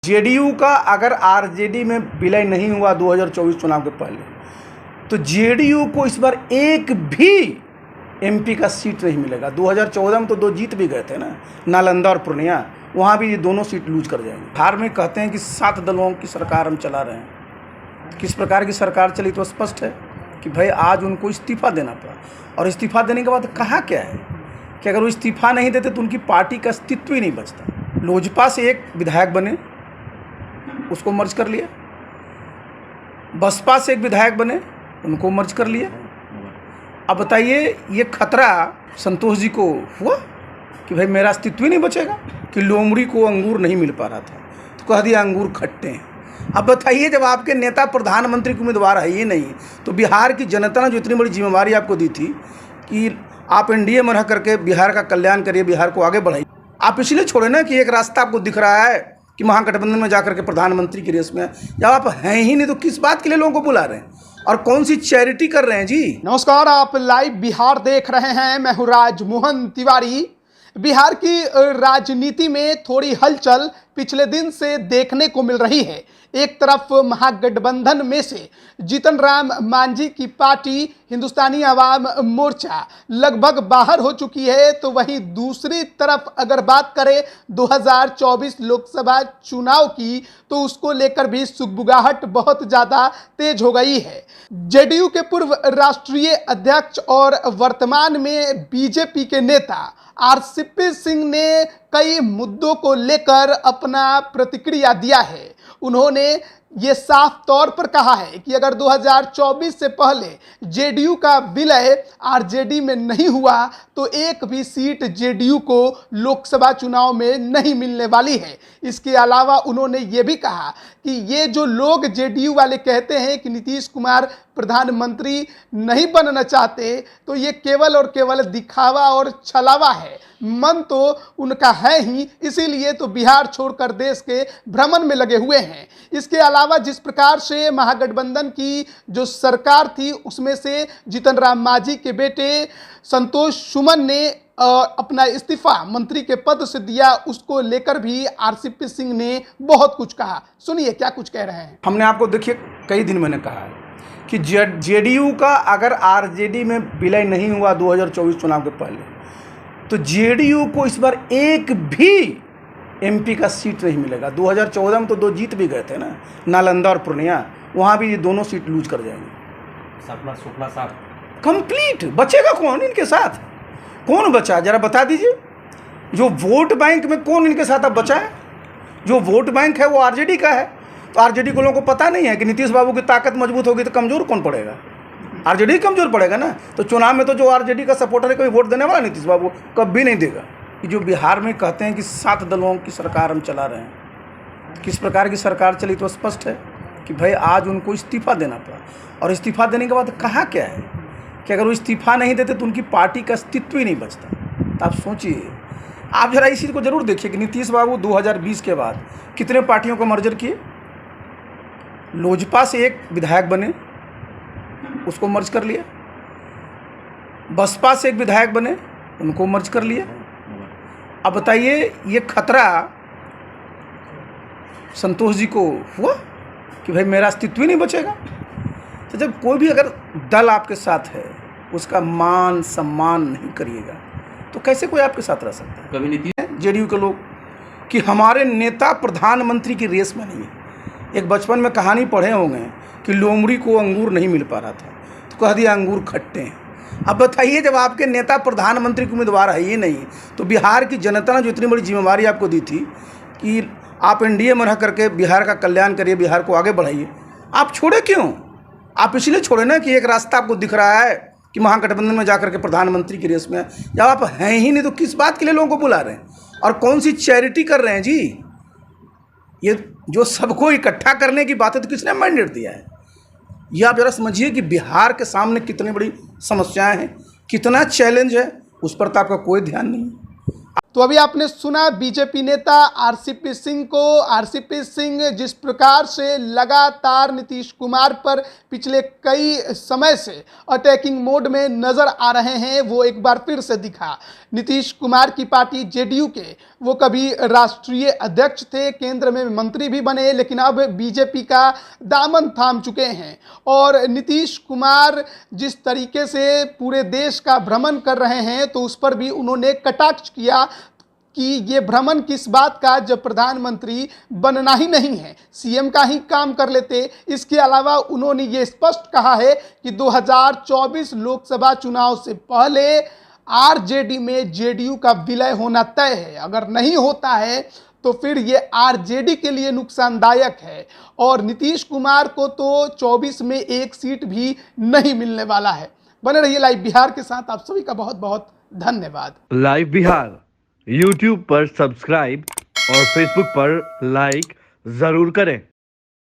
JDU का अगर RJD में विलय नहीं हुआ 2024 चुनाव के पहले, तो जेडीयू को इस बार एक भी एमपी का सीट नहीं मिलेगा। 2014 में तो 2 जीत भी गए थे ना, नालंदा और पूर्णिया, वहाँ भी ये दोनों सीट लूज कर जाएंगे। बिहार में कहते हैं कि 7 दलों की सरकार हम चला रहे हैं। किस प्रकार की सरकार चली तो स्पष्ट है कि भाई आज उनको इस्तीफा देना पड़ा, और इस्तीफा देने के बाद कहा क्या है कि अगर वो इस्तीफा नहीं देते तो उनकी पार्टी का अस्तित्व ही नहीं बचता। लोजपा से एक विधायक बने, उसको मर्ज कर लिया। बसपा से एक विधायक बने, उनको मर्ज कर लिया। अब बताइए ये खतरा संतोष जी को हुआ कि भाई मेरा अस्तित्व ही नहीं बचेगा, कि लोमड़ी को अंगूर नहीं मिल पा रहा था तो कह दिया अंगूर खट्टे हैं। अब बताइए जब आपके नेता प्रधानमंत्री के उम्मीदवार है ही नहीं, तो बिहार की जनता ने जो इतनी बड़ी जिम्मेवारी आपको दी थी कि आप एनडीए में रह करके बिहार का कल्याण करिए, बिहार को आगे बढ़ाइए, आप इसलिए छोड़े ना कि एक रास्ता आपको दिख रहा है कि महागठबंधन में जाकर के प्रधानमंत्री की रेस में, जब आप हैं ही नहीं तो किस बात के लिए लोगों को बुला रहे हैं और कौन सी चैरिटी कर रहे हैं जी। नमस्कार, आप लाइव बिहार देख रहे हैं। मैं हूं राजमोहन तिवारी। बिहार की राजनीति में थोड़ी हलचल पिछले दिन से देखने को मिल रही है। एक तरफ महागठबंधन में से जीतन राम मांझी की पार्टी हिंदुस्तानी आवाम मोर्चा लगभग बाहर हो चुकी है, तो वहीं दूसरी तरफ अगर बात करें 2024 लोकसभा चुनाव की, तो उसको लेकर भी सुगबुगाहट बहुत ज़्यादा तेज हो गई है। जेडीयू के पूर्व राष्ट्रीय अध्यक्ष और वर्तमान में बीजेपी के नेता आरसीपी सिंह ने कई मुद्दों को लेकर अपना प्रतिक्रिया दिया है। उन्होंने ये साफ तौर पर कहा है कि अगर 2024 से पहले जेडीयू का विलय आरजेडी में नहीं हुआ तो एक भी सीट जेडीयू को लोकसभा चुनाव में नहीं मिलने वाली है। इसके अलावा उन्होंने ये भी कहा कि ये जो लोग जेडीयू वाले कहते हैं कि नीतीश कुमार प्रधानमंत्री नहीं बनना चाहते, तो ये केवल और केवल दिखावा और छलावा है। मन तो उनका है ही, इसीलिए तो बिहार छोड़कर देश के भ्रमण में लगे हुए हैं। इसके अलावा जिस प्रकार से महागठबंधन की जो सरकार थी, उसमें से जीतन राम मांझी के बेटे संतोष सुमन ने अपना इस्तीफा मंत्री के पद से दिया, उसको लेकर भी आरसीपी सिंह ने बहुत कुछ कहा। सुनिए क्या कुछ कह रहे हैं। हमने आपको देखिए कई दिन मैंने कहा है कि जेडीयू का अगर आरजेडी में विलय नहीं हुआ 2024 चुनाव के पहले, तो जेडीयू को इस बार एक भी एमपी का सीट नहीं मिलेगा। 2014 में तो 2 जीत भी गए थे ना, नालंदा और पूर्णिया, वहाँ भी ये दोनों सीट लूज कर जाएंगे। सपना सुपना साथ कंप्लीट बचेगा कौन इनके साथ? कौन बचा जरा बता दीजिए। जो वोट बैंक में कौन इनके साथ अब बचा है? जो वोट बैंक है वो आरजेडी का है। तो आरजेडी को लोगों को पता नहीं है कि नीतीश बाबू की ताकत मजबूत होगी तो कमज़ोर कौन पड़ेगा? आरजेडी कमज़ोर पड़ेगा ना। तो चुनाव में तो जो आरजेडी का सपोर्टर है, कोई वोट देने वाला नीतीश बाबू कभी नहीं देगा। कि जो बिहार में कहते हैं कि 7 दलों की सरकार हम चला रहे हैं, किस प्रकार की सरकार चली तो स्पष्ट है कि भाई आज उनको इस्तीफा देना पड़ा, और इस्तीफा देने के बाद कहा क्या है कि अगर वो इस्तीफा नहीं देते तो उनकी पार्टी का अस्तित्व ही नहीं बचता। तो आप सोचिए, आप जरा इस चीज़ को जरूर देखिए कि नीतीश बाबू 2020 के बाद कितने पार्टियों को मर्जर किए। लोजपा से एक विधायक बने, उसको मर्ज कर लिया। बसपा से एक विधायक बने, उनको मर्ज कर लिया। अब बताइए ये खतरा संतोष जी को हुआ कि भाई मेरा अस्तित्व ही नहीं बचेगा। तो जब कोई भी अगर दल आपके साथ है, उसका मान सम्मान नहीं करिएगा तो कैसे कोई आपके साथ रह सकता है? कभी नीति जेडीयू के लोग कि हमारे नेता प्रधानमंत्री की रेस में नहीं है। एक बचपन में कहानी पढ़े होंगे कि लोमड़ी को अंगूर नहीं मिल पा रहा था तो कह दिया अंगूर खट्टे हैं। अब बताइए जब आपके नेता प्रधानमंत्री के उम्मीदवार है ही नहीं, तो बिहार की जनता ने जो इतनी बड़ी जिम्मेवारी आपको दी थी कि आप एनडीए में रह करके बिहार का कल्याण करिए, बिहार को आगे बढ़ाइए, आप छोड़े क्यों? आप इसलिए छोड़े ना कि एक रास्ता आपको दिख रहा है कि महागठबंधन में जाकर के प्रधानमंत्री की रेस में, जब आप हैं ही नहीं तो किस बात के लिए लोगों को बुला रहे हैं और कौन सी चैरिटी कर रहे हैं जी। ये जो सबको इकट्ठा करने की बात है तो किसने मैंडेट दिया है? ये आप जरा समझिए कि बिहार के सामने कितनी बड़ी समस्याएं हैं, कितना चैलेंज है, उस पर तो आपका कोई ध्यान नहीं है। तो अभी आपने सुना बीजेपी नेता आरसीपी सिंह को। आरसीपी सिंह जिस प्रकार से लगातार नीतीश कुमार पर पिछले कई समय से अटैकिंग मोड में नजर आ रहे हैं, वो एक बार फिर से दिखा। नीतीश कुमार की पार्टी जेडीयू के वो कभी राष्ट्रीय अध्यक्ष थे, केंद्र में मंत्री भी बने, लेकिन अब बीजेपी का दामन थाम चुके हैं। और नीतीश कुमार जिस तरीके से पूरे देश का भ्रमण कर रहे हैं, तो उस पर भी उन्होंने कटाक्ष किया कि ये भ्रमण किस बात का, जब प्रधानमंत्री बनना ही नहीं है, सीएम का ही काम कर लेते। इसके अलावा उन्होंने ये स्पष्ट कहा है कि 2024 लोकसभा चुनाव से पहले आरजेडी में जेडीयू का विलय होना तय है। अगर नहीं होता है तो फिर ये आरजेडी के लिए नुकसानदायक है और नीतीश कुमार को तो 24 में एक सीट भी नहीं मिलने वाला है। बने रहिए लाइव बिहार के साथ। आप सभी का बहुत बहुत धन्यवाद। लाइव बिहार यूट्यूब पर सब्सक्राइब और फेसबुक पर लाइक जरूर करें।